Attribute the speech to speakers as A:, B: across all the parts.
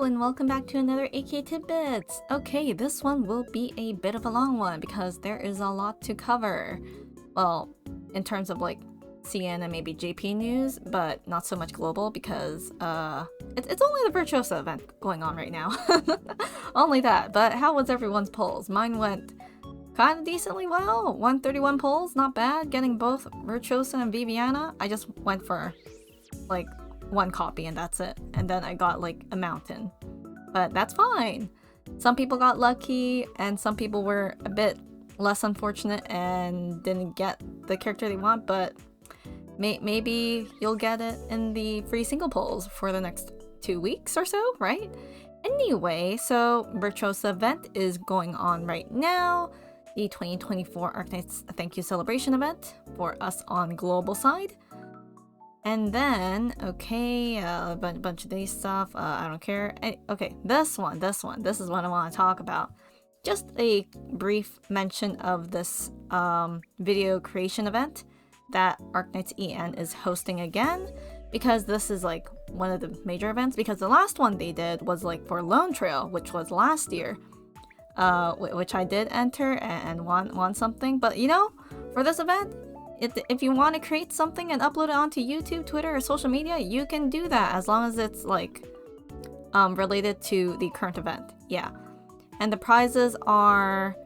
A: Hello and welcome back to another AK Tidbits! Okay, this one will be a bit of a long one because there is a lot to cover. Well, in terms of like CN and maybe JP news, but not so much global because it's only the Virtuosa event going on right now. Only that, but how was everyone's polls? Mine went kind of decently well. 131 polls, not bad. Getting both Virtuosa and Viviana. I just went for like one copy and that's it. And then I got like a mountain. But that's fine. Some people got lucky and some people were a bit less unfortunate and didn't get the character they want, but maybe you'll get it in the free single polls for the next 2 weeks or so, right? Anyway, so Virtuosa event is going on right now. The 2024 Arknights Thank You Celebration event for us on global side. And then, okay, a bunch of these stuff, I don't care. Okay, this is what I want to talk about. Just a brief mention of this video creation event that Arknights EN is hosting again, because this is like one of the major events, because the last one they did was like for Lone Trail, which was last year, which I did enter and won something. But you know, for this event, if you want to create something and upload it onto YouTube, Twitter, or social media, you can do that as long as it's like related to the current event. Yeah. And the prizes are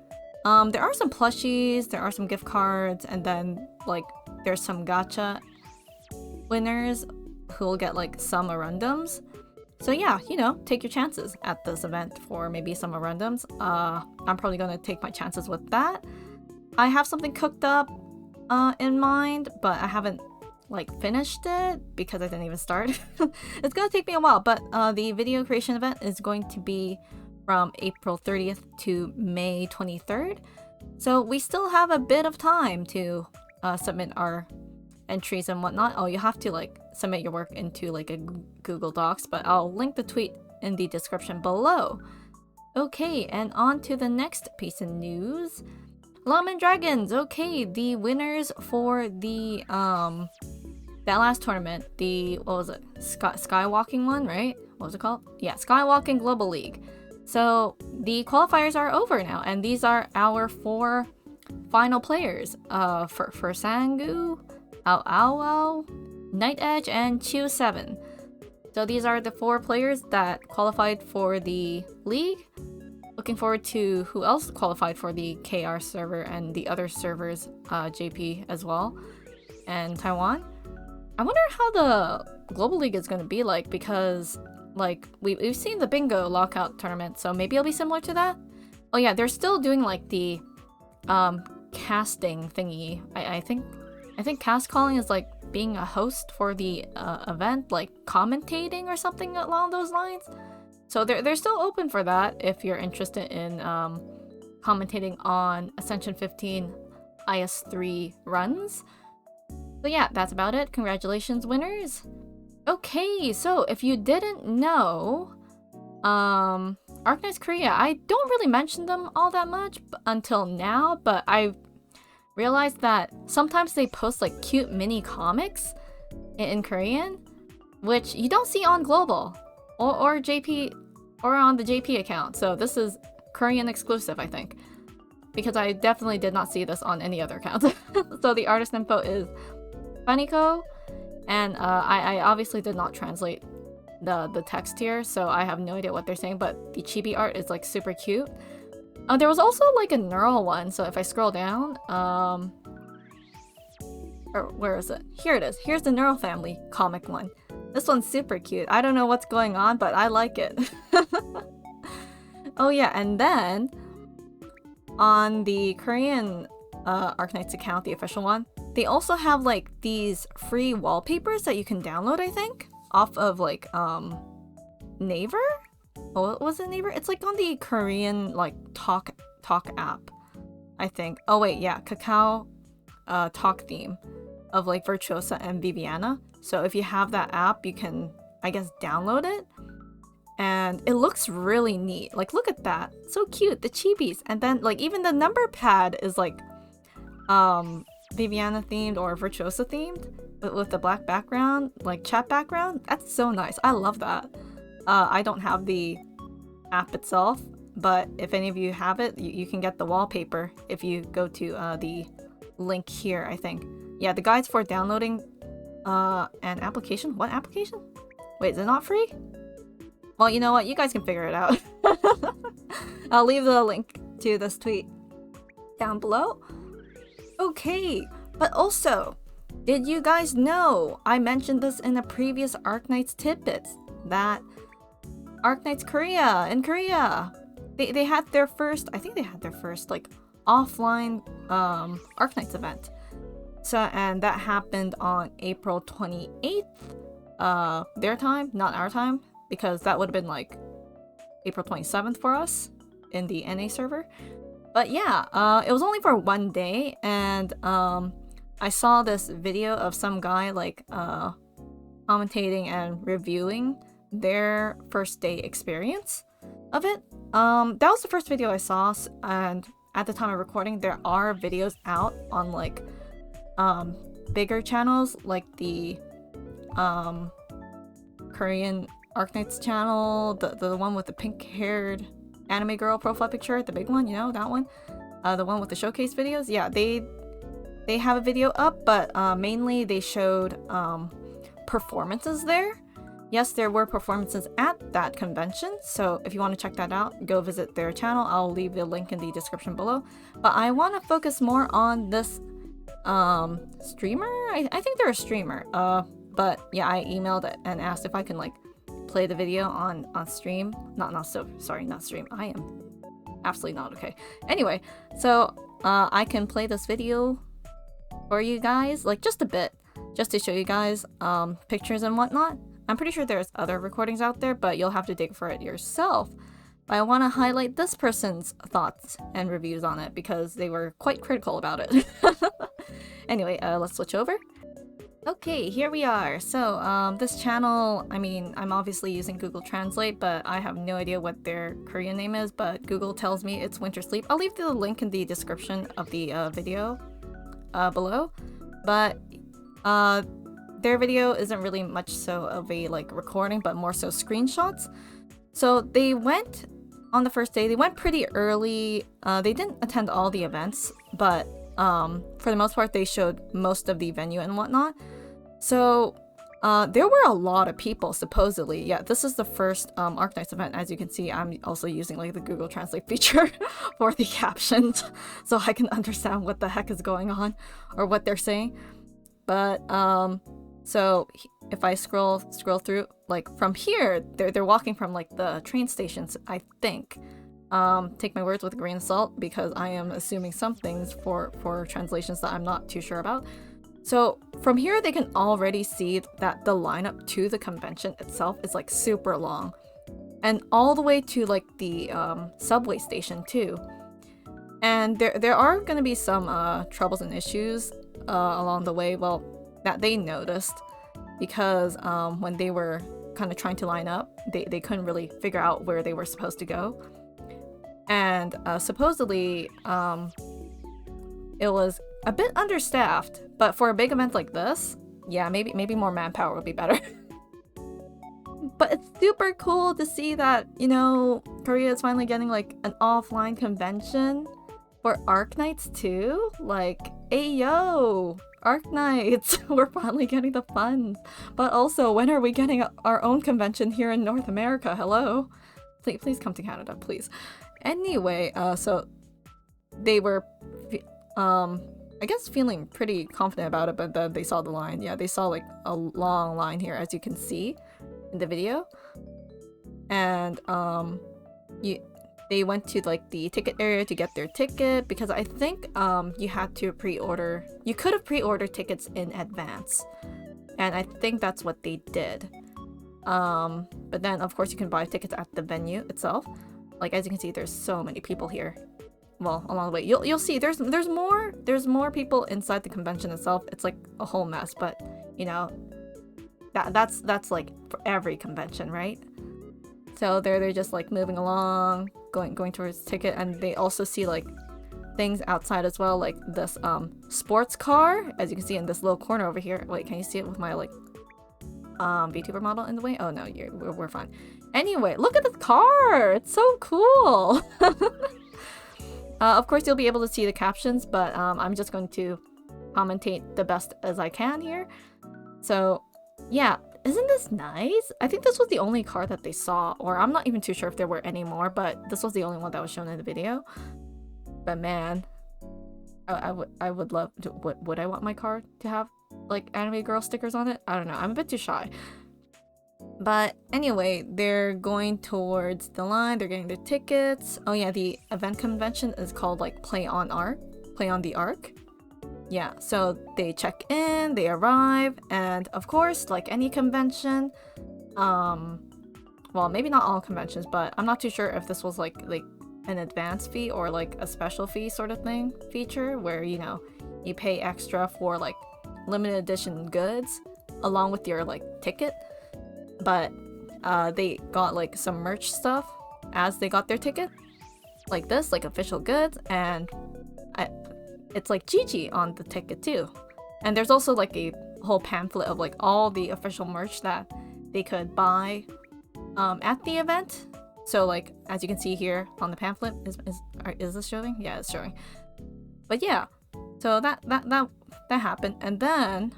A: there are some plushies, there are some gift cards, and then like there's some gacha winners who will get like some randoms. So yeah, you know, take your chances at this event for maybe some randoms. I'm probably gonna take my chances with that. I have something cooked up in mind, but I haven't like finished it because I didn't even start. It's gonna take me a while, but the video creation event is going to be from April 30th to May 23rd. So we still have a bit of time to submit our entries and whatnot. Oh, you have to like submit your work into like a Google Docs, but I'll link the tweet in the description below. Okay, and on to the next piece of news. Lungmen Dragons. Okay, the winners for the that last tournament, the what was it? Skywalking one, right? What was it called? Yeah, Skywalking Global League. So the qualifiers are over now, and these are our 4 final players. For Sangu, Ao, Night Edge, and Chiu7. So these are the 4 players that qualified for the league. Looking forward to who else qualified for the KR server and the other servers, JP as well, and Taiwan. I wonder how the Global League is going to be like, because like we've seen the bingo lockout tournament, so maybe it'll be similar to that. Oh yeah, they're still doing like the casting thingy. I think cast calling is like being a host for the event, like commentating or something along those lines. So they're still open for that if you're interested in commentating on Ascension 15 IS3 runs. So yeah, that's about it. Congratulations, winners! Okay, so if you didn't know, Arknights Korea, I don't really mention them all that much until now, but I realized that sometimes they post like cute mini comics in Korean, which you don't see on Global or JP or on the JP account. So this is Korean exclusive, I think, because I definitely did not see this on any other account. So the artist info is Funnyco, and I obviously did not translate the text here, so I have no idea what they're saying, but the chibi art is like super cute. There was also like a neural one, so if I scroll down, or where is it? Here it is. Here's the Neural Family comic one. This one's super cute. I don't know what's going on, but I like it. Oh yeah, and then on the Korean Arknights account, the official one, they also have like these free wallpapers that you can download, I think, off of like Naver? Oh, was it Naver? It's like on the Korean like talk app, I think. Oh wait, yeah, Kakao talk theme of like Virtuosa and Viviana. So if you have that app, you can, I guess, download it. And it looks really neat. Like, look at that. So cute, the chibis. And then like even the number pad is like Viviana themed or Virtuosa themed with the black background, like chat background. That's so nice. I love that. I don't have the app itself, but if any of you have it, you can get the wallpaper if you go to the link here, I think. Yeah, the guides for downloading an application. What application? Wait, is it not free? Well, you know what? You guys can figure it out. I'll leave the link to this tweet down below. Okay, but also, did you guys know, I mentioned this in a previous Arknights Tidbits, that Arknights Korea in Korea, they had their first, I think they had their first like offline Arknights event. So, and that happened on April 28th, their time, not our time, because that would have been like April 27th for us in the NA server. But yeah, it was only for one day, and I saw this video of some guy like commentating and reviewing their first day experience of it. That was the first video I saw, and at the time of recording, there are videos out on like bigger channels like the Korean Arknights channel, the one with the pink-haired anime girl profile picture, the big one, you know, that one, the one with the showcase videos. Yeah, they have a video up, but mainly they showed performances there. Yes, there were performances at that convention, so if you want to check that out, go visit their channel. I'll leave the link in the description below. But I want to focus more on this streamer. I think they're a streamer. But yeah, I emailed and asked if I can like play the video on stream. Not stream. I am absolutely not okay. Anyway, so I can play this video for you guys, like just a bit, just to show you guys pictures and whatnot. I'm pretty sure there's other recordings out there, but you'll have to dig for it yourself. But I want to highlight this person's thoughts and reviews on it because they were quite critical about it. Anyway, let's switch over. Okay, here we are. So this channel, I mean, I'm obviously using Google Translate, but I have no idea what their Korean name is, but Google tells me it's Winter Sleep. I'll leave the link in the description of the video below. But their video isn't really much so of a like recording, but more so screenshots. So they went on the first day, they went pretty early. They didn't attend all the events, but for the most part, they showed most of the venue and whatnot. So there were a lot of people, supposedly. Yeah, this is the first Arknights event. As you can see, I'm also using like the Google Translate feature for the captions, so I can understand what the heck is going on or what they're saying. But so if I scroll through, like from here, they're walking from like the train stations, I think. Take my words with a grain of salt because I am assuming some things for translations that I'm not too sure about. So from here, they can already see that the lineup to the convention itself is like super long, and all the way to like the subway station too. And there are going to be some troubles and issues along the way. Well, that they noticed because when they were kind of trying to line up, they couldn't really figure out where they were supposed to go. And supposedly it was a bit understaffed, but for a big event like this, yeah, maybe more manpower would be better. But it's super cool to see that, you know, Korea is finally getting like an offline convention for Arknights too. Like, hey yo, Arknights, we're finally getting the funds. But also, when are we getting our own convention here in North America? Hello? Please come to Canada, please. Anyway, so they were, I guess, feeling pretty confident about it, but then they saw the line. Yeah, they saw like a long line here, as you can see in the video. And they went to like the ticket area to get their ticket because I think you had to pre-order. You could have pre-ordered tickets in advance, and I think that's what they did. But then of course you can buy tickets at the venue itself. Like, as you can see, there's so many people here. Well, along the way, you'll see there's more people inside the convention itself. It's like a whole mess, but you know, that's like for every convention, right? So they're just like moving along, going towards the ticket, and they also see like things outside as well, like this sports car, as you can see in this little corner over here. Wait, can you see it with my like VTuber model in the way? Oh no, we're fine. Anyway, look at the car! It's so cool! Of course, you'll be able to see the captions, but I'm just going to commentate the best as I can here. So, yeah, isn't this nice? I think this was the only car that they saw, or I'm not even too sure if there were any more, but this was the only one that was shown in the video. But man, I would love to, would I want my car to have like anime girl stickers on it? I don't know, I'm a bit too shy. But anyway, they're going towards the line, they're getting their tickets. Oh yeah, the event convention is called like Play on the Arc. Yeah, so they check in, they arrive, and of course, like any convention, well, maybe not all conventions, but I'm not too sure if this was like an advance fee or like a special fee sort of feature where, you know, you pay extra for like limited edition goods along with your like ticket. But they got like some merch stuff as they got their ticket, like this, like official goods, and it's like GG on the ticket too. And there's also like a whole pamphlet of like all the official merch that they could buy at the event. So like as you can see here on the pamphlet, is this showing? Yeah, it's showing. But yeah, so that happened, and then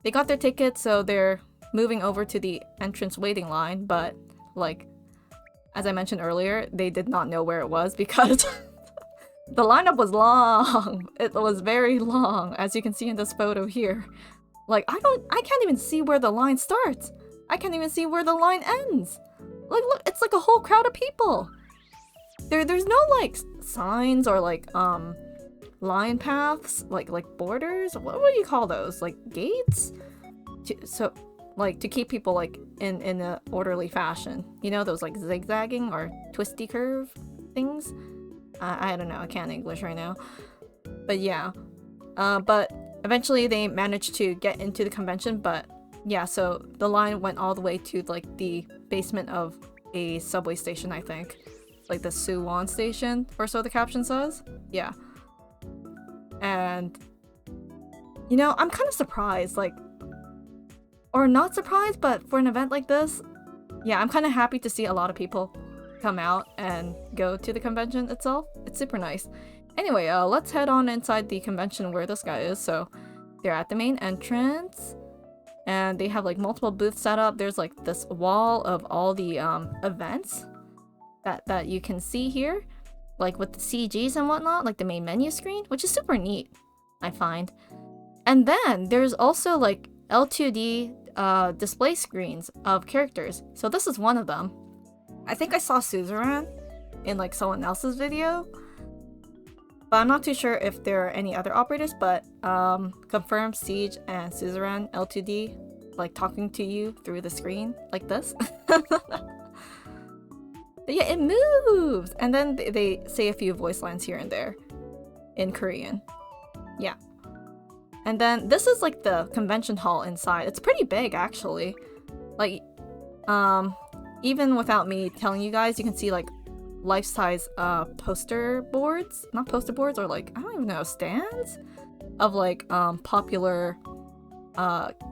A: they got their tickets, so they're moving over to the entrance waiting line. But like as I mentioned earlier, they did not know where it was because the lineup was long. It was very long, as you can see in this photo here. Like I can't even see where the line starts. I can't even see where the line ends. Like look, it's like a whole crowd of people. There's no like signs or like line paths, like borders. What do you call those? Like gates? So like to keep people like in an orderly fashion. You know, those like zigzagging or twisty curve things. I don't know, I can't English right now. But yeah. But eventually they managed to get into the convention, but yeah, so the line went all the way to like the basement of a subway station, I think. Like the Suwon station, or so the caption says. Yeah. And you know, I'm kind of surprised, like, or not surprised, but for an event like this, yeah, I'm kind of happy to see a lot of people come out and go to the convention itself. It's super nice. Anyway, let's head on inside the convention where this guy is. So they're at the main entrance and they have like multiple booths set up. There's like this wall of all the events that you can see here, like with the CGs and whatnot, like the main menu screen, which is super neat, I find. And then there's also like L2D display screens of characters. So this is one of them. I think I saw Suzerain in like someone else's video, but I'm not too sure if there are any other operators. But confirmed Siege and Suzerain L2D, like talking to you through the screen like this. But yeah, it moves, and then they say a few voice lines here and there in Korean. Yeah. And then this is like the convention hall inside. It's pretty big actually. Like even without me telling you guys, you can see like life-size poster boards, not poster boards, or like I don't even know, stands of like popular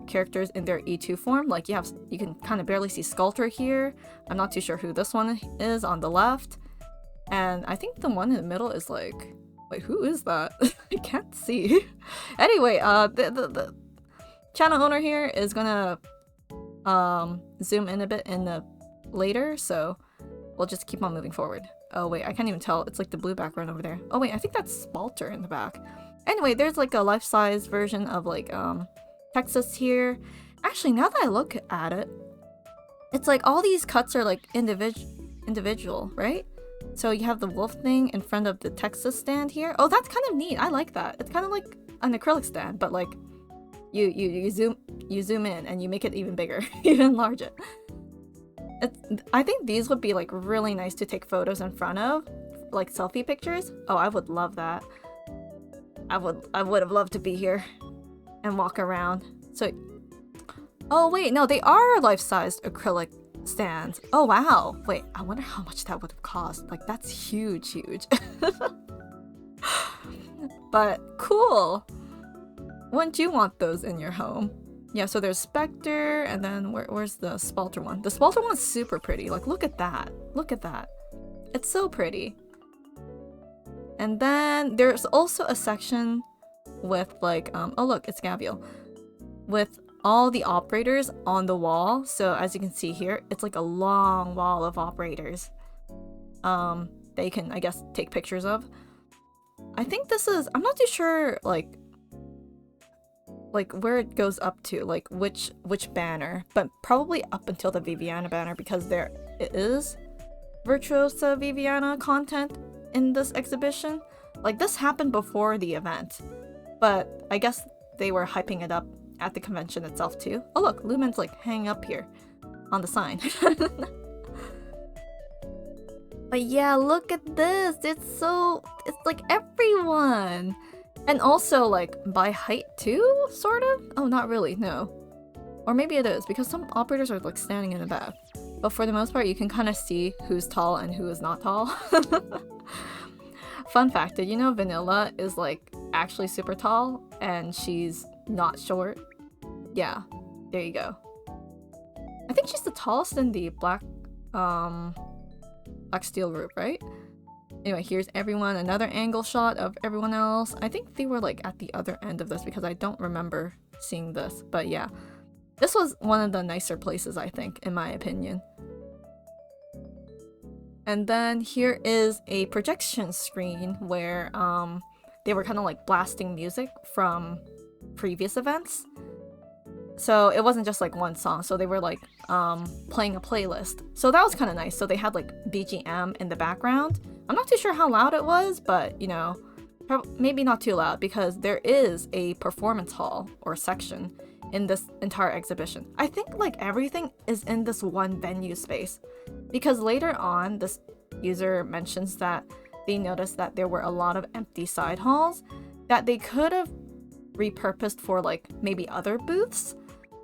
A: characters in their E2 form. Like you can kind of barely see Sculptor here. I'm not too sure who this one is on the left, and I think the one in the middle is like, wait, who is that? I can't see. Anyway, the channel owner here is gonna zoom in a bit in the later, so we'll just keep on moving forward. Oh wait, I can't even tell. It's like the blue background over there. Oh wait, I think that's Spalter in the back. Anyway, there's like a life-size version of like Texas here. Actually, now that I look at it, it's like all these cuts are like individual, right? So you have the wolf thing in front of the Texas stand here. Oh, that's kind of neat. I like that. It's kind of like an acrylic stand, but like you zoom in and you make it even bigger, even larger. I think these would be like really nice to take photos in front of, like selfie pictures. Oh, I would love that. I would have loved to be here and walk around. So, oh wait, no, they are life-sized acrylic stands. Oh wow. Wait, I wonder how much that would have cost. Like that's huge. But cool. Wouldn't you want those in your home? yeah, so there's Spectre, and then where's the Spalter one? The Spalter one's super pretty. Like, look at that. Look at that. It's so pretty. And then there's also a section with like, oh look, it's Gavial. With all the operators on the wall. So as you can see here, it's like a long wall of operators that you can, I guess, take pictures of. I think this is, I'm not too sure like where it goes up to, like which banner, but probably up until the Viviana banner, because there it is Virtuosa Viviana content in this exhibition. Like, this happened before the event, but I guess they were hyping it up at the convention itself too. Oh look, Lungmen's like hanging up here on the sign. But yeah, look at this. It's like everyone. And also like by height too, sort of? Oh, not really, no. Or maybe it is, because some operators are like standing in the back. But for the most part, you can kind of see who's tall and who is not tall. Fun fact, did you know Vanilla is like actually super tall and she's not short? Yeah, there you go. I think she's the tallest in the black steel group, right? Anyway, here's everyone, another angle shot of everyone else. I think they were like at the other end of this because I don't remember seeing this, but yeah. This was one of the nicer places, I think, in my opinion. And then here is a projection screen where they were kind of like blasting music from previous events. So it wasn't just like one song, so they were like playing a playlist. So that was kind of nice. So they had like BGM in the background. I'm not too sure how loud it was, but you know, maybe not too loud, because there is a performance hall or section in this entire exhibition. I think like everything is in this one venue space, because later on this user mentions that they noticed that there were a lot of empty side halls that they could have repurposed for like maybe other booths,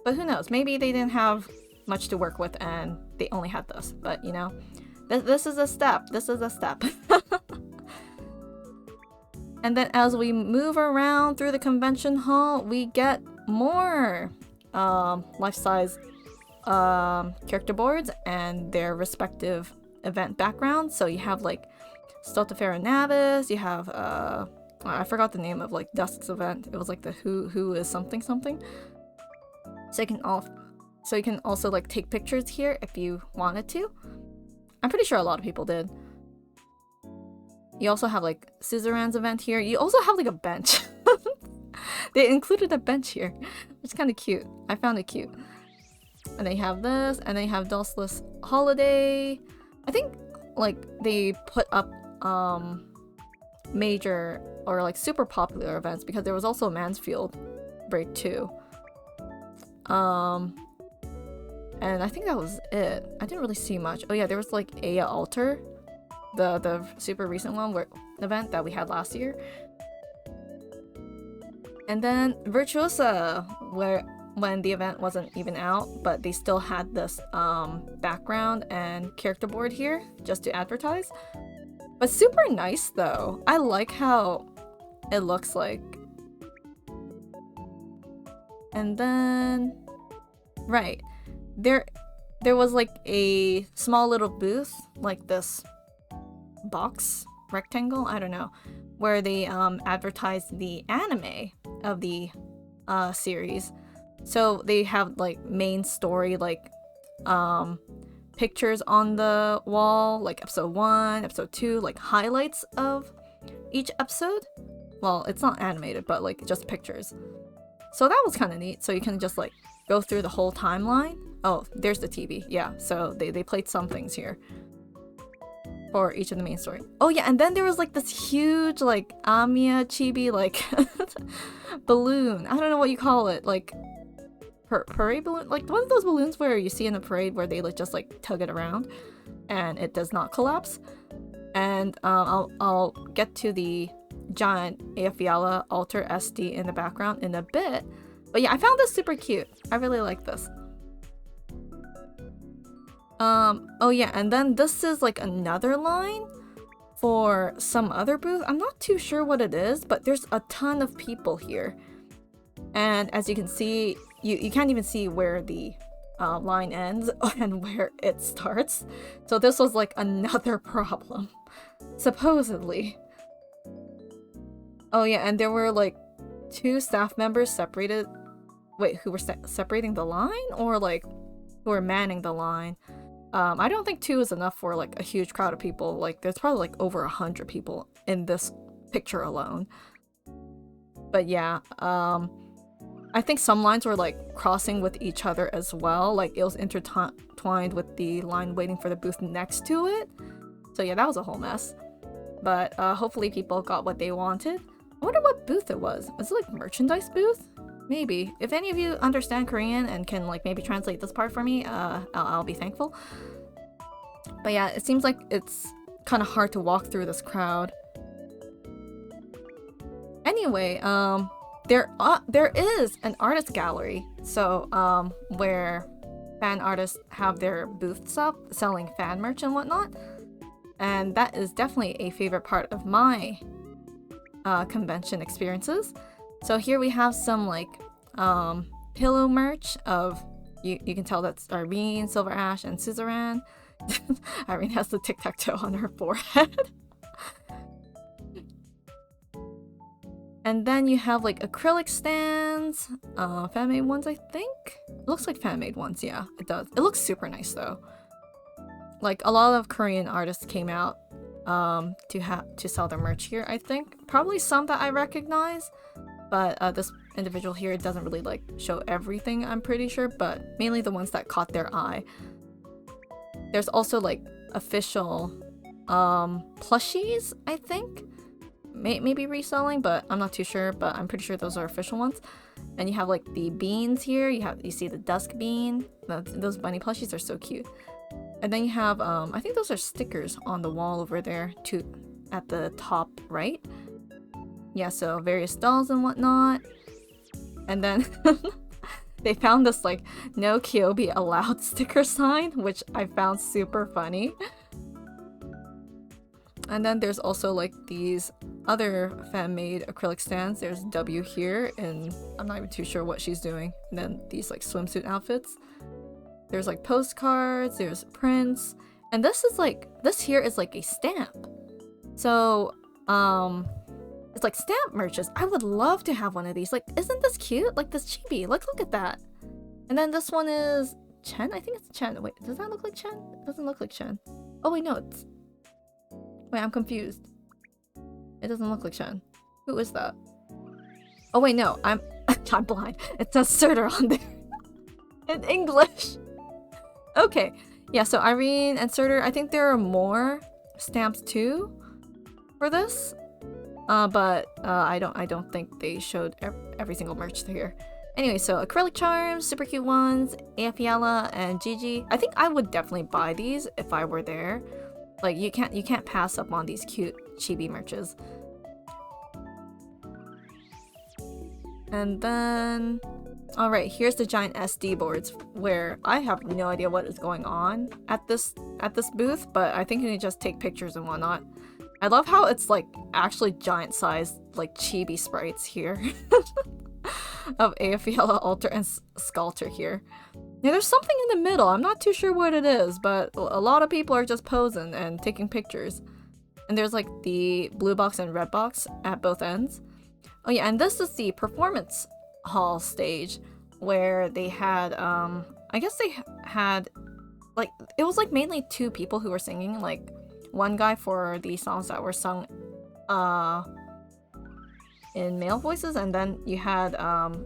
A: but who knows, maybe they didn't have much to work with and they only had this. But you know, this is a step. And then as we move around through the convention hall, we get more life-size character boards and their respective event backgrounds. So you have like Stultifera Navis, you have I forgot the name of like Dusk's event. It was like the who is something. So you can also like take pictures here if you wanted to. I'm pretty sure a lot of people did. You also have like Scissoran's event here. You also have like a bench. They included a bench here. It's kind of cute. I found it cute. And they have this, and they have Dulceless Holiday. I think like they put up major or like super popular events, because there was also Mansfield Break 2. And I think that was it. I didn't really see much. Oh yeah, there was like Aya Alter, the super recent event that we had last year. And then Virtuosa, when the event wasn't even out, but they still had this background and character board here just to advertise. But super nice though. I like how it looks like. And then, right, there was like a small little booth, like this box rectangle, I don't know, where they advertised the anime of the series. So they have like main story, like pictures on the wall, like episode 1, episode 2, like highlights of each episode. Well, it's not animated, but like just pictures. So that was kind of neat. So you can just like go through the whole timeline. Oh, there's the TV. Yeah, so they played some things here for each of the main story. Oh yeah, and then there was like this huge like Amiya chibi like balloon. I don't know what you call it, like parade balloon, like one of those balloons where you see in a parade where they like just like tug it around and it does not collapse. And I'll get to the giant Afiala Alter SD in the background in a bit. But yeah, I found this super cute. I really like this. Oh yeah, and then this is like another line for some other booth. I'm not too sure what it is, but there's a ton of people here. And as you can see, you can't even see where the line ends and where it starts. So this was like another problem, supposedly. Oh yeah, and there were like 2 staff members separated. Wait, who were separating the line, or like who were manning the line? I don't think 2 is enough for like a huge crowd of people. Like there's probably like over 100 people in this picture alone. But yeah, I think some lines were like crossing with each other as well. Like it was intertwined with the line waiting for the booth next to it. So yeah, that was a whole mess. But hopefully people got what they wanted. I wonder what booth it was. Was it like merchandise booth? Maybe. If any of you understand Korean and can like maybe translate this part for me, I'll be thankful. But yeah, it seems like it's kind of hard to walk through this crowd. Anyway, there is an artist gallery, so where fan artists have their booths up selling fan merch and whatnot, and that is definitely a favorite part of my convention experiences. So here we have some like pillow merch of you can tell that's Irene, SilverAsh, and Suzerain. Irene has the tic-tac-toe on her forehead. And then you have like acrylic stands, fan-made ones, I think? It looks like fan-made ones, yeah, it does. It looks super nice though. Like a lot of Korean artists came out to sell their merch here, I think. Probably some that I recognize, but this individual here doesn't really like show everything, I'm pretty sure, but mainly the ones that caught their eye. There's also like official plushies, I think. Maybe reselling, but I'm not too sure, but I'm pretty sure those are official ones. And you have like the beans here. You see the dusk bean. Those bunny plushies are so cute. And then you have I think those are stickers on the wall over there too, at the top right. Yeah, so various dolls and whatnot. And then they found this like no Kyobi allowed sticker sign, which I found super funny. And then there's also like these other fan-made acrylic stands. There's W here, and I'm not even too sure what she's doing. And then these like swimsuit outfits. There's like postcards, there's prints, and this here is like a stamp. So it's like stamp merches. I would love to have one of these. Like, isn't this cute? Like this chibi. Look at that. And then this one is Chen. I think it's Chen. Wait, does that look like Chen? It doesn't look like Chen. Oh wait, no, it's. Wait, I'm confused. It doesn't look like Chen. Who is that? Oh wait, no, I'm blind. It says Surtur on there. In English. Okay. Yeah, so Irene and Surtur, I think there are more stamps too for this. But I don't think they showed every single merch here. Anyway, so acrylic charms, super cute ones, Afiella and Gigi. I think I would definitely buy these if I were there. Like you can't pass up on these cute chibi merches. And then alright, here's the giant SD boards where I have no idea what is going on at this booth, but I think you can just take pictures and whatnot. I love how it's like actually giant sized like chibi sprites here of Afiella, Alter, and Sculptor here. Yeah, there's something in the middle. I'm not too sure what it is, but a lot of people are just posing and taking pictures. And there's like the blue box and red box at both ends. Oh yeah, and this is the performance hall stage where they had I guess they had like it was like mainly 2 people who were singing, like one guy for the songs that were sung in male voices, and then you had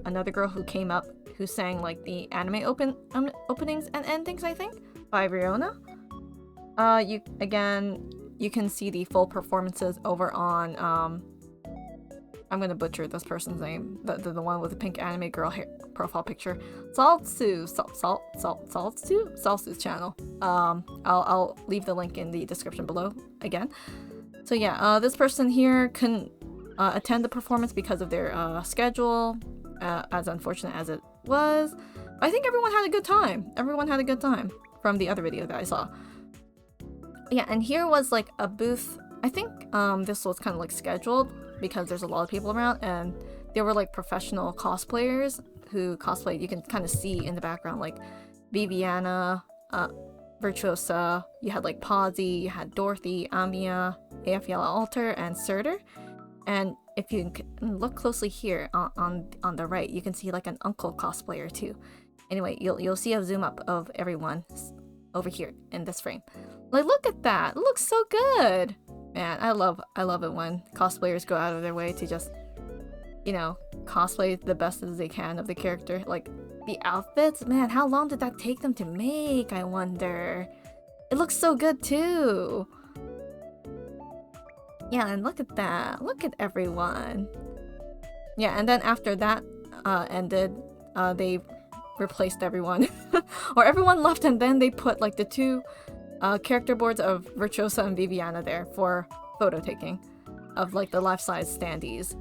A: another girl who came up who sang like the anime openings and endings, I think, by Riona. You can see the full performances over on I'm gonna butcher this person's name, the one with the pink anime girl hair profile picture. Tsalthsu's channel. I'll leave the link in the description below again. So yeah, this person here couldn't attend the performance because of their schedule, as unfortunate as it was. I think everyone had a good time. Everyone had a good time from the other video that I saw. Yeah, and here was like a booth. I think this was kind of like scheduled because there's a lot of people around, and there were like professional cosplayers who cosplayed, you can kind of see in the background, like Viviana, Virtuosa, you had like Pawsy, you had Dorothy, Ambia, AF Yellow Alter, and Surtur. And if you look closely here on the right, you can see like an uncle cosplayer too. Anyway, you'll see a zoom up of everyone over here in this frame. Like, look at that! It looks so good! Man, I love it when cosplayers go out of their way to just, you know, cosplay the best as they can of the character. Like, the outfits, man, how long did that take them to make, I wonder? It looks so good too! Yeah, and look at that. Look at everyone. Yeah, and then after that ended, they replaced everyone. Or everyone left, and then they put like the two character boards of Virtuosa and Viviana there for photo taking of like the life-size standees.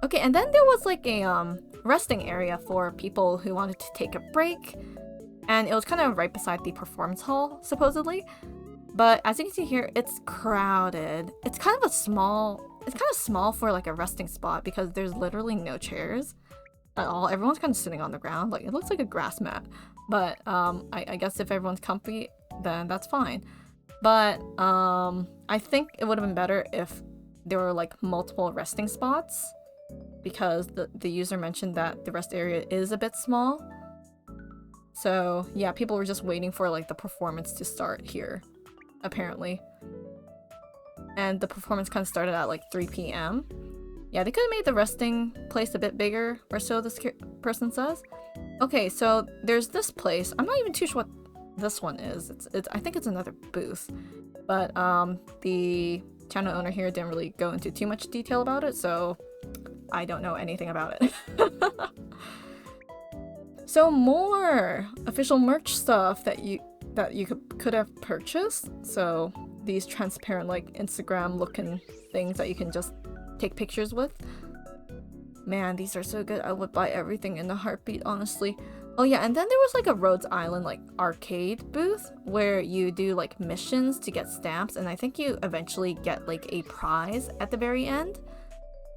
A: Okay, and then there was like a resting area for people who wanted to take a break, and it was kind of right beside the performance hall, supposedly. But as you can see here, it's crowded. It's kind of small for like a resting spot because there's literally no chairs at all. Everyone's kind of sitting on the ground. Like, it looks like a grass mat. But I guess if everyone's comfy, then that's fine. But I think it would have been better if there were like multiple resting spots, because the user mentioned that the rest area is a bit small. So yeah, people were just waiting for like the performance to start here, apparently. And the performance kind of started at like 3 p.m. Yeah, they could have made the resting place a bit bigger, or so this person says. Okay, so there's this place. I'm not even too sure what this one is. I think it's another booth. But the channel owner here didn't really go into too much detail about it, so I don't know anything about it. So more official merch stuff that you could have purchased. So these transparent like Instagram looking things that you can just take pictures with. Man, these are so good. I would buy everything in a heartbeat, honestly. Oh yeah, and then there was like a Rhodes Island like arcade booth where you do like missions to get stamps, and I think you eventually get like a prize at the very end.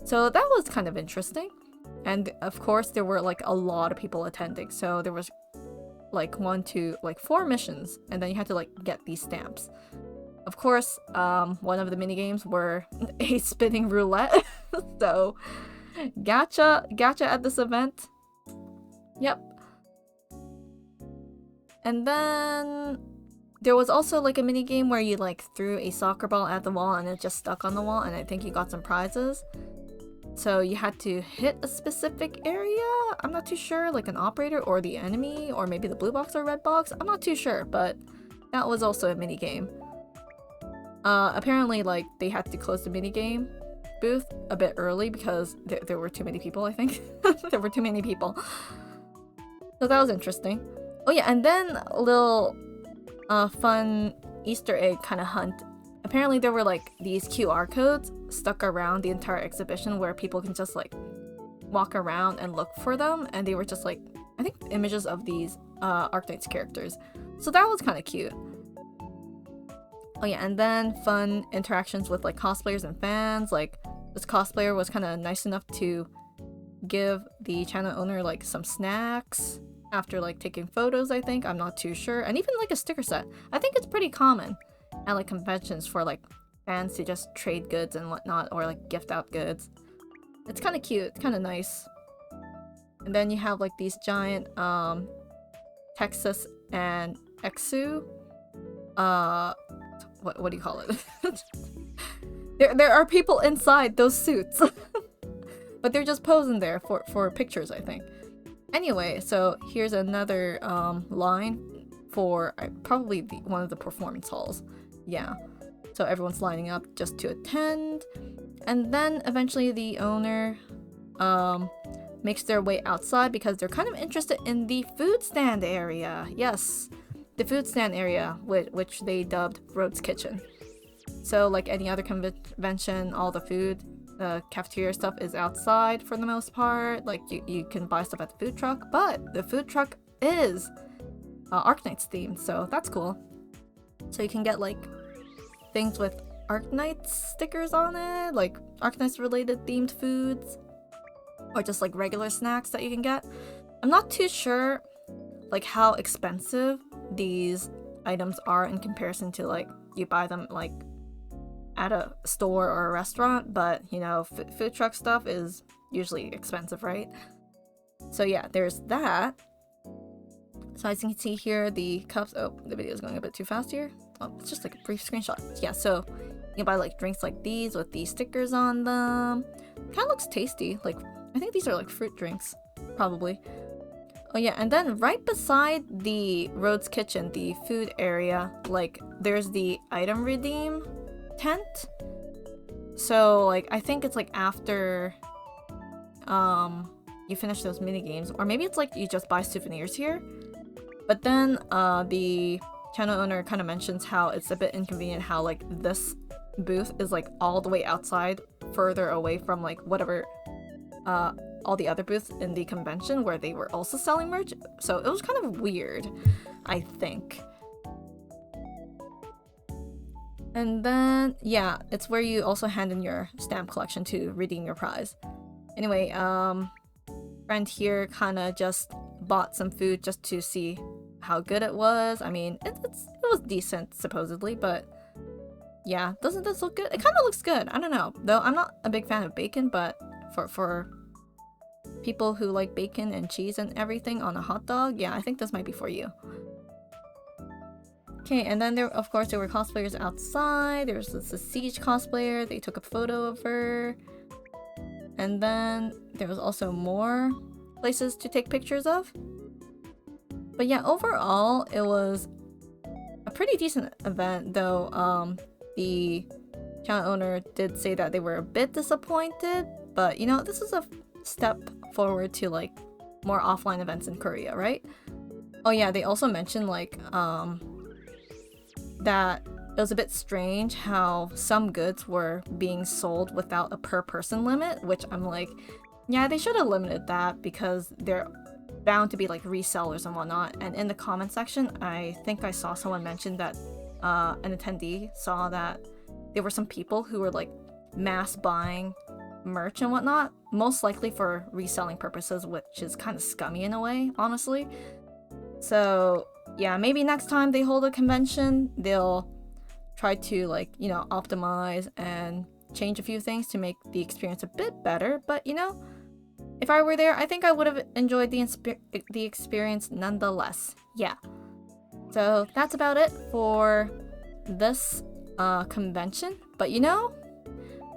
A: So that was kind of interesting. And of course there were like a lot of people attending, so there was like 1, 2, like 4 missions, and then you had to like get these stamps. Of course, one of the mini games were a spinning roulette. So gacha at this event. Yep. And then there was also like a mini game where you like threw a soccer ball at the wall and it just stuck on the wall, and I think you got some prizes. So you had to hit a specific area. I'm not too sure, like an operator or the enemy, or maybe the blue box or red box. I'm not too sure, but that was also a mini game. Apparently, like, they had to close the mini game booth a bit early because there were too many people, I think. There were too many people. So that was interesting. Oh yeah, and then a little fun Easter egg kind of hunt. Apparently there were like these QR codes stuck around the entire exhibition where people can just like walk around and look for them, and they were just like, I think, images of these Arknights characters. So that was kind of cute. Oh yeah, and then fun interactions with like cosplayers and fans. Like, this cosplayer was kind of nice enough to give the channel owner like some snacks after like taking photos, I think. I'm not too sure. And even like a sticker set. I think it's pretty common at like conventions for like fans to just trade goods and whatnot, or like gift out goods. It's kind of cute. It's kind of nice. And then you have like these giant Texas and Exu what do you call it? there are people inside those suits. But they're just posing there for pictures, I think. Anyway, so here's another line for probably one of the performance halls. Yeah. So everyone's lining up just to attend. And then eventually the owner makes their way outside because they're kind of interested in the food stand area. Yes, the food stand area, which they dubbed Rhodes Kitchen. So like any other convention, all the food, cafeteria stuff is outside for the most part. Like you can buy stuff at the food truck, but the food truck is Arknights themed, so that's cool. So you can get like things with Arknights stickers on it, like Arknights related themed foods, or just like regular snacks that you can get. I'm not too sure like how expensive these items are in comparison to like you buy them like at a store or a restaurant, but you know, food truck stuff is usually expensive, right? So yeah, there's that. So as you can see here, the cups, oh, the video is going a bit too fast here. Oh, it's just like a brief screenshot. Yeah, so you can buy like drinks like these with these stickers on them. Kind of looks tasty. Like, I think these are like fruit drinks, probably. Oh yeah, and then right beside the Rhodes Kitchen, the food area, like there's the item redeem tent. So like I think it's like after you finish those mini games, or maybe it's like you just buy souvenirs here. But then the channel owner kind of mentions how it's a bit inconvenient how like this booth is like all the way outside, further away from like whatever all the other booths in the convention where they were also selling merch. So it was kind of weird, I think. And then yeah, it's where you also hand in your stamp collection to redeem your prize. Anyway, friend here kind of just bought some food just to see how good it was. I mean, it was decent supposedly, but yeah, doesn't this look good? It kind of looks good. I don't know, though I'm not a big fan of bacon, but for people who like bacon and cheese and everything on a hot dog, yeah, I think this might be for you. Okay, and then there, of course, there were cosplayers outside. There was this Siege cosplayer. They took a photo of her. And then there was also more places to take pictures of. But yeah, overall, it was a pretty decent event, though the channel owner did say that they were a bit disappointed. But, you know, this is a step forward to, like, more offline events in Korea, right? Oh yeah, they also mentioned, like, that it was a bit strange how some goods were being sold without a per person limit, which I'm like, yeah, they should have limited that because they're bound to be like resellers and whatnot. And in the comment section, I think I saw someone mention that an attendee saw that there were some people who were like mass buying merch and whatnot, most likely for reselling purposes, which is kind of scummy in a way, honestly. So yeah, maybe next time they hold a convention, they'll try to, like, you know, optimize and change a few things to make the experience a bit better. But, you know, if I were there, I think I would have enjoyed the experience nonetheless. Yeah. So that's about it for this convention. But, you know,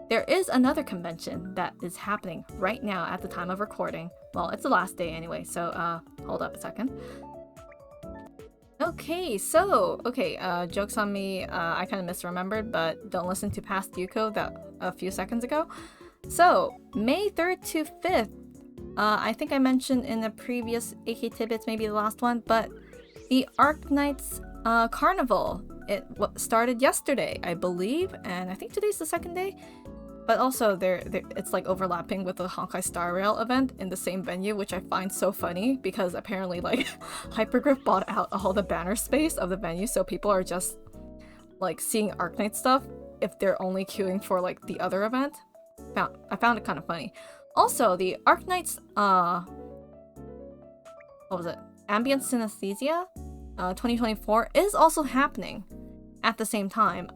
A: there is another convention that is happening right now at the time of recording. Well, it's the last day anyway, so hold up a second. Okay, so, joke's on me, I kind of misremembered, but don't listen to past Yuuko that a few seconds ago. So, May 3rd to 5th, I think I mentioned in the previous AK Tidbits, maybe the last one, but the Arknights Carnival, it started yesterday, I believe, and I think today's the second day. But also, it's like overlapping with the Honkai Star Rail event in the same venue, which I find so funny because apparently, like, Hypergraph bought out all the banner space of the venue, so people are just like seeing Arknight stuff if they're only queuing for like the other event. I found it kind of funny. Also, the Arknights, what was it? Ambience Synesthesia, 2024 is also happening at the same time.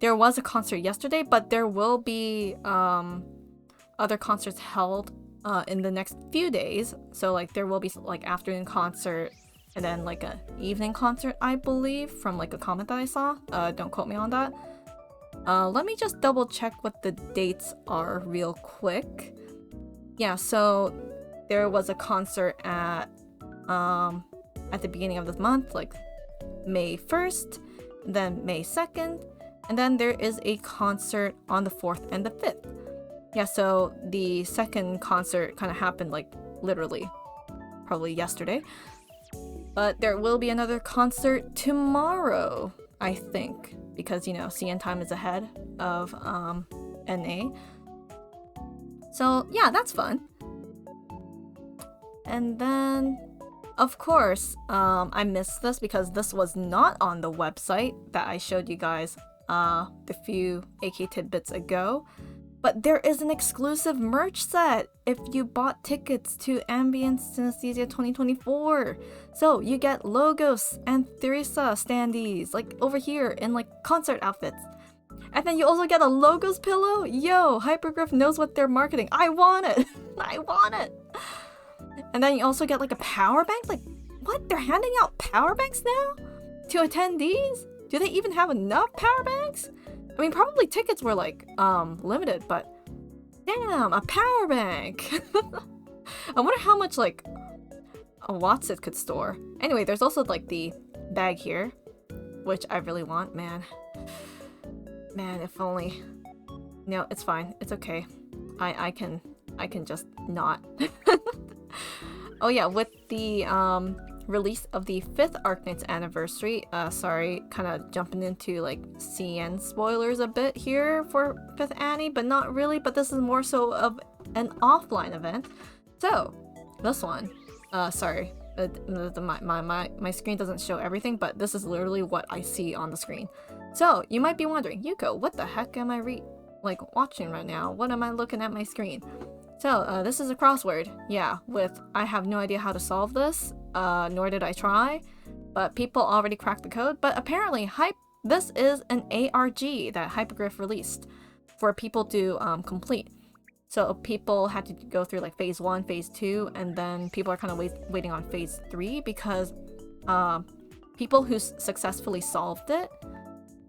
A: There was a concert yesterday, but there will be other concerts held in the next few days. So like there will be like afternoon concert and then like an evening concert, I believe, from like a comment that I saw. Don't quote me on that. Let me just double check what the dates are real quick. Yeah, so there was a concert at the beginning of this month, like May 1st, then May 2nd. And then there is a concert on the 4th and the 5th. Yeah, so the second concert kind of happened like literally probably yesterday. But there will be another concert tomorrow, I think, because, you know, CN time is ahead of NA. So yeah, that's fun. And then, of course, I missed this because this was not on the website that I showed you guys the few AK Tidbits ago. But there is an exclusive merch set if you bought tickets to Ambience Synesthesia 2024. So you get Logos and Theresa standees, like over here in like concert outfits. And then you also get a Logos pillow. Yo, Hypergriff knows what they're marketing. I want it. I want it. And then you also get like a power bank. Like, what? They're handing out power banks now to attendees? Do they even have enough power banks? I mean, probably tickets were like limited, but damn, a power bank. I wonder how much like a watts it could store. Anyway, there's also like the bag here, which I really want. Man, if only. No, it's fine. It's okay. I can just not. Oh yeah, with the release of the 5th Arknights anniversary, sorry, kind of jumping into like CN spoilers a bit here for 5th Annie, but not really, but this is more so of an offline event. So, this one, sorry, my screen doesn't show everything, but this is literally what I see on the screen. So, you might be wondering, Yuuko, what the heck am I watching right now? What am I looking at my screen? So, this is a crossword, yeah, I have no idea how to solve this, nor did I try, but people already cracked the code. But apparently, this is an ARG that Hypergriff released for people to complete. So people had to go through like phase 1, phase 2, and then people are kind of waiting on phase 3 because people who successfully solved it,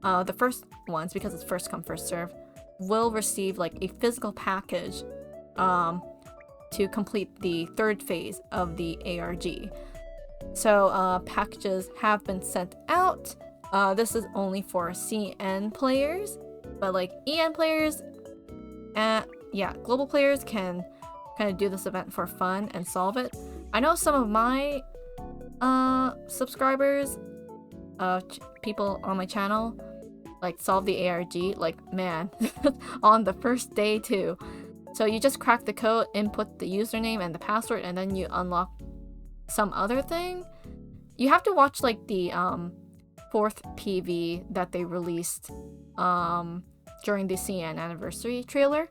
A: the first ones, because it's first come, first serve, will receive like a physical package to complete the 3rd phase of the ARG. So packages have been sent out. This is only for CN players, but like EN players, yeah, global players can kind of do this event for fun and solve it. I know some of my subscribers, people on my channel, like solve the ARG, like man, on the first day too. So you just crack the code, input the username and the password, and then you unlock some other thing. You have to watch like the 4th PV that they released during the CN anniversary trailer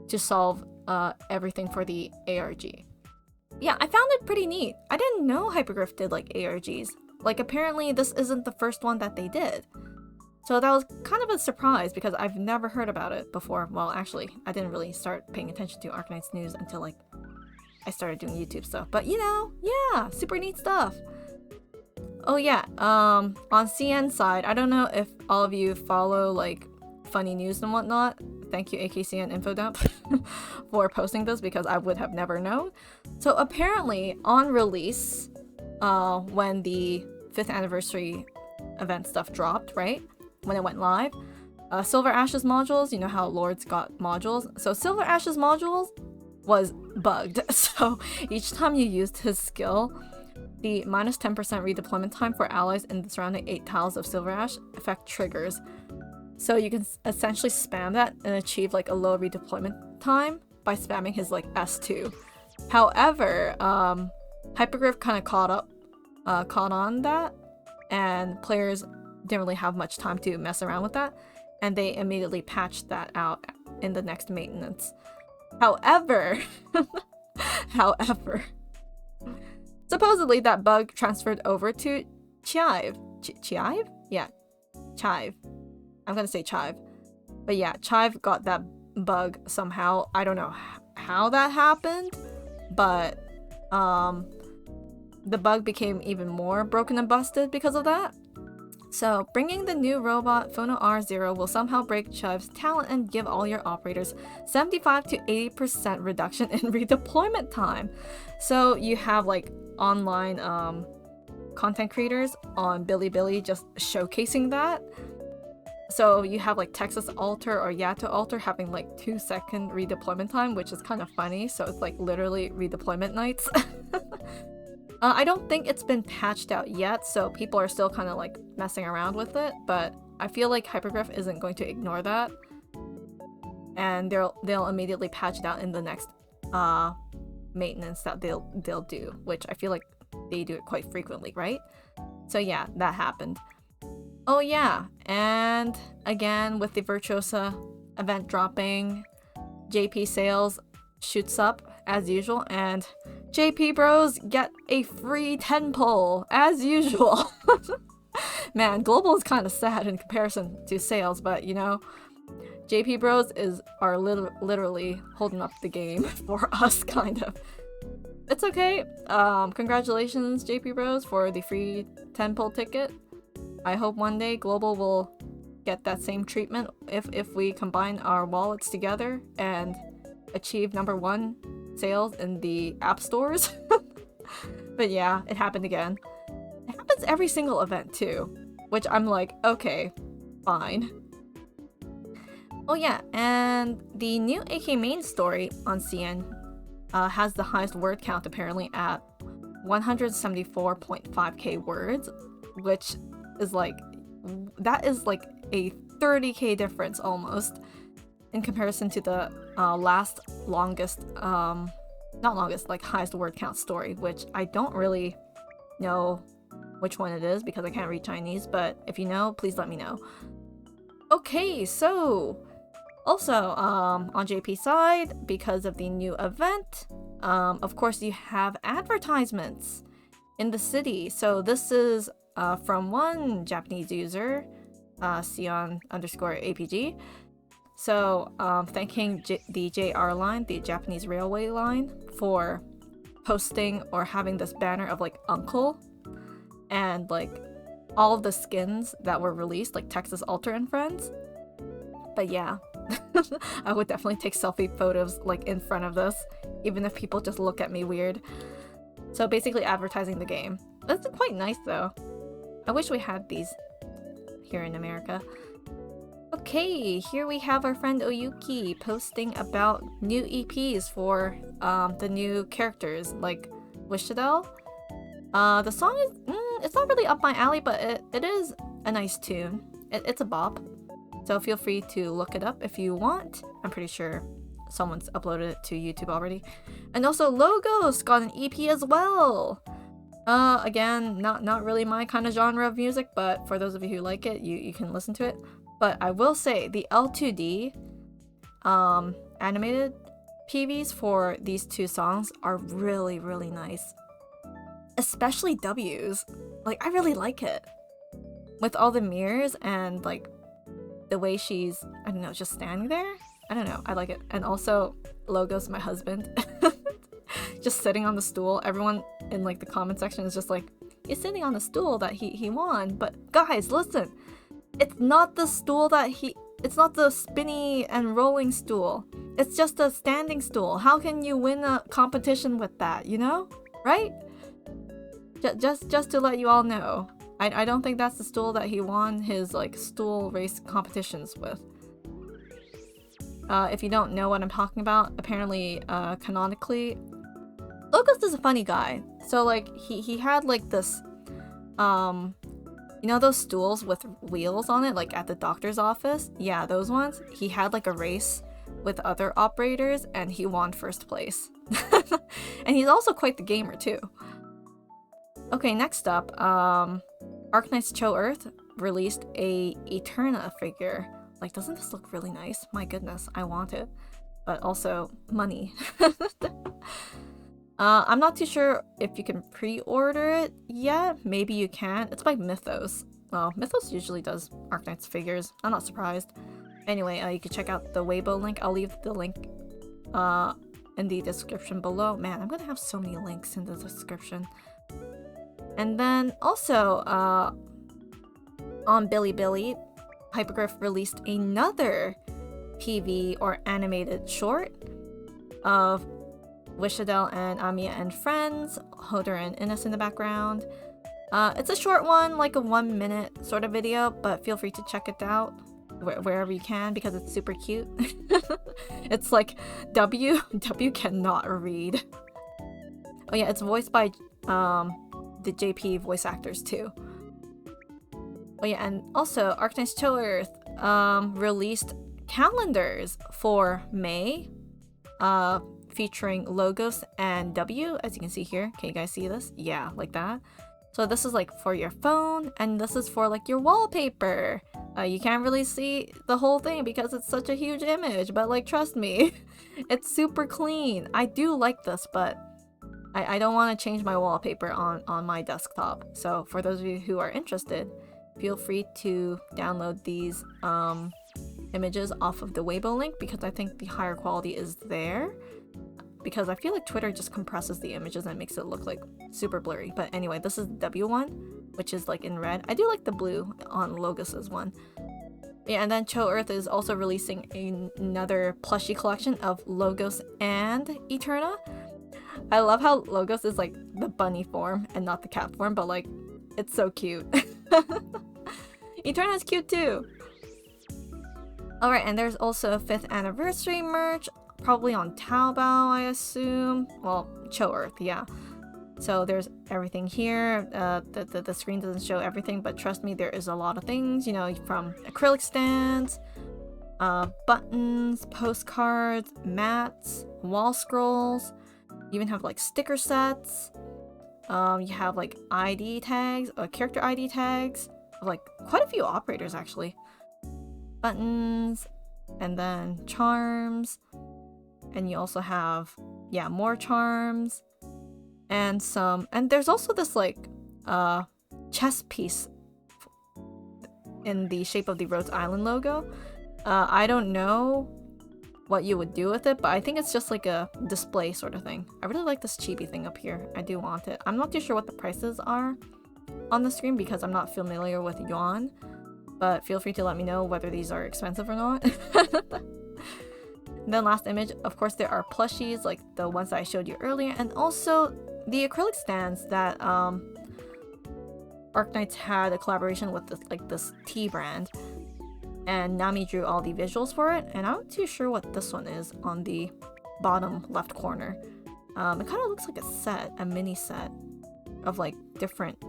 A: to solve everything for the ARG. Yeah, I found it pretty neat. I didn't know Hypergriff did like ARGs. Like apparently this isn't the first one that they did. So that was kind of a surprise because I've never heard about it before. Well, actually, I didn't really start paying attention to Arknights news until like I started doing YouTube stuff. But you know, yeah, super neat stuff. Oh yeah, on CN side, I don't know if all of you follow like funny news and whatnot. Thank you, AKCN Infodump, for posting this because I would have never known. So apparently, on release, when the 5th anniversary event stuff dropped, right? When it went live, SilverAsh's modules, you know how Lords got modules? So SilverAsh's modules was bugged. So each time you used his skill, the minus 10% redeployment time for allies in the surrounding 8 tiles of SilverAsh effect triggers. So you can essentially spam that and achieve like a low redeployment time by spamming his like S2. However, Hypergriff kind of caught on that, and players didn't really have much time to mess around with that, and they immediately patched that out in the next maintenance. However, supposedly that bug transferred over to Chiave. Chiave? Yeah, Chiave. I'm gonna say Chiave. But yeah, Chiave got that bug somehow. I don't know how that happened, but the bug became even more broken and busted because of that. So, bringing the new robot Phono R0 will somehow break Chiave's talent and give all your operators 75 to 80% reduction in redeployment time. So, you have like online content creators on Bilibili just showcasing that. So, you have like Texas Alter or Yato Alter having like 2-second redeployment time, which is kind of funny. So, it's like literally redeployment nights. I don't think it's been patched out yet, so people are still kind of like messing around with it, but I feel like Hypergriff isn't going to ignore that, and they'll immediately patch it out in the next maintenance that they'll do, which I feel like they do it quite frequently, right? So yeah, that happened. Oh yeah, and again with the Virtuosa event dropping, JP sales shoots up as usual, and JP bros get a free 10 pull as usual. Man, global is kind of sad in comparison to sales, but you know, JP bros are literally holding up the game for us, kind of. It's okay. Congratulations, JP bros, for the free 10 pull ticket. I hope one day global will get that same treatment if we combine our wallets together and achieve #1 sales in the app stores. But yeah, it happened again. It happens every single event too, which I'm like, okay, fine. Oh yeah, and the new AK main story on CN has the highest word count apparently at 174.5k words, which is like, that is like a 30k difference almost in comparison to the highest word count story, which I don't really know which one it is because I can't read Chinese, but if you know, please let me know. Okay, so also on JP side, because of the new event, of course you have advertisements in the city. So this is from one Japanese user, Sion_APG. So thanking the JR line, the Japanese railway line, for posting or having this banner of like Uncle and like all of the skins that were released, like Texas Alter and friends. But yeah, I would definitely take selfie photos like in front of this, even if people just look at me weird. So basically advertising the game. That's quite nice though. I wish we had these here in America. Okay, here we have our friend Oyuki posting about new EPs for the new characters like Wishadel. The song is, it's not really up my alley, but it is a nice tune. It's a bop. So feel free to look it up if you want. I'm pretty sure someone's uploaded it to YouTube already. And also Logos got an EP as well. Again, not really my kind of genre of music, but for those of you who like it, you can listen to it. But I will say the L2D animated PVs for these two songs are really, really nice. Especially W's. Like, I really like it. With all the mirrors and like the way she's, I don't know, just standing there. I don't know, I like it. And also Logos, my husband, just sitting on the stool. Everyone in like the comment section is just like, he's sitting on the stool that he won. But guys, listen, it's not the stool that it's not the spinny and rolling stool. It's just a standing stool. How can you win a competition with that, you know? Right? Just to let you all know. I don't think that's the stool that he won his like stool race competitions with. If you don't know what I'm talking about, apparently canonically, Logos is a funny guy. So like he had like this you know those stools with wheels on it, like at the doctor's office? Yeah, those ones. He had like a race with other operators and he won first place. And he's also quite the gamer too. Okay, next up, Arknights Choearth released a Eterna figure. Like, doesn't this look really nice? My goodness, I want it. But also, money. I'm not too sure if you can pre-order it yet. Maybe you can. It's by Mythos. Well, Mythos usually does Arknights figures. I'm not surprised. Anyway, you can check out the Weibo link. I'll leave the link in the description below. Man, I'm gonna have so many links in the description. And then also, on Bilibili, Hypergriff released another PV or animated short of Wishadel and Amiya and friends, Hodor and Innes in the background. It's a short one, like a 1 minute sort of video, but feel free to check it out wherever you can because it's super cute. It's like W cannot read. Oh yeah, it's voiced by the JP voice actors too. Oh yeah, and also Arknights Choearth released calendars for May, featuring Logos and W, as you can see here. Can you guys see this? Yeah, like that. So this is like for your phone, and this is for like your wallpaper. You can't really see the whole thing because it's such a huge image, but like trust me, it's super clean. I do like this, but I don't want to change my wallpaper on my desktop. So for those of you who are interested, feel free to download these images off of the Weibo link because I think the higher quality is there. Because I feel like Twitter just compresses the images and makes it look like super blurry. But anyway, this is the W one, which is like in red. I do like the blue on Logos's one. Yeah, and then Choearth is also releasing another plushie collection of Logos and Eterna. I love how Logos is like the bunny form and not the cat form, but like it's so cute. Eterna is cute too. Alright, and there's also a 5th anniversary merch. Probably on Taobao, I assume. Well, Choearth, yeah. So there's everything here. The screen doesn't show everything, but trust me, there is a lot of things, you know, from acrylic stands, buttons, postcards, mats, wall scrolls. You even have like sticker sets. You have like ID tags, character ID tags, like quite a few operators actually. Buttons, and then charms. And you also have, yeah, more charms and there's also this like chess piece in the shape of the Rhodes Island logo. I don't know what you would do with it, but I think it's just like a display sort of thing. I really like this chibi thing up here. I do want it. I'm not too sure what the prices are on the screen because I'm not familiar with yuan, but feel free to let me know whether these are expensive or not. And then last image, of course, there are plushies like the ones that I showed you earlier, and also the acrylic stands that Arknights had a collaboration with this tea brand, and Nami drew all the visuals for it. And I'm not too sure what this one is on the bottom left corner. It kind of looks like a mini set of like different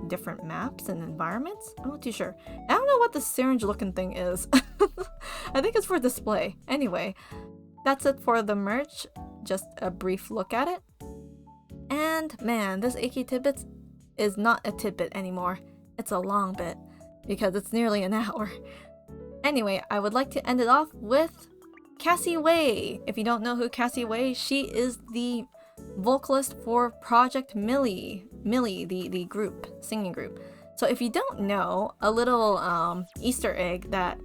A: maps and environments. I'm not too sure. I don't know what the syringe looking thing is. I think it's for display. Anyway. That's it for the merch, just a brief look at it. And man, this AK Tidbits is not a tidbit anymore. It's a long bit, because it's nearly an hour. Anyway, I would like to end it off with Cassie Wei. If you don't know who Cassie Wei, she is the vocalist for Project Millie, the group, singing group. So if you don't know, a little Easter egg that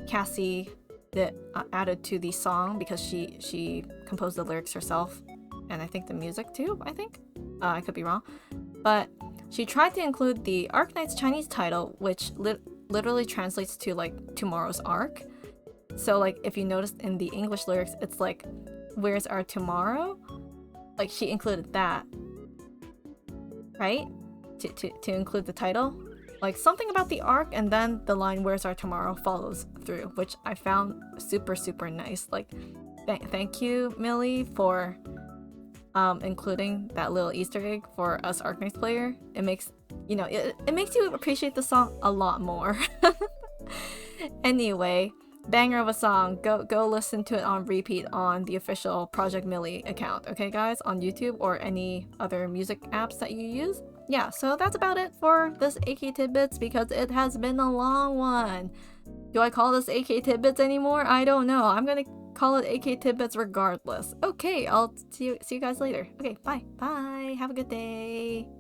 A: Cassie that added to the song because she composed the lyrics herself, and I think the music too. I could be wrong, but she tried to include the Arknights Chinese title, which literally translates to like tomorrow's arc. So like if you noticed in the English lyrics, it's like where's our tomorrow? Like she included that, right? To include the title. Like something about the arc, and then the line "Where's our tomorrow" follows through, which I found super nice. Like, thank you, Millie, for including that little Easter egg for us Arknights player. It makes it makes you appreciate the song a lot more. Anyway, banger of a song. Go listen to it on repeat on the official Project Millie account. Okay, guys, on YouTube or any other music apps that you use. Yeah, so that's about it for this AK Tidbits because it has been a long one. Do I call this AK Tidbits anymore? I don't know. I'm gonna call it AK Tidbits regardless. Okay, I'll see you guys later. Okay, bye. Bye. Have a good day.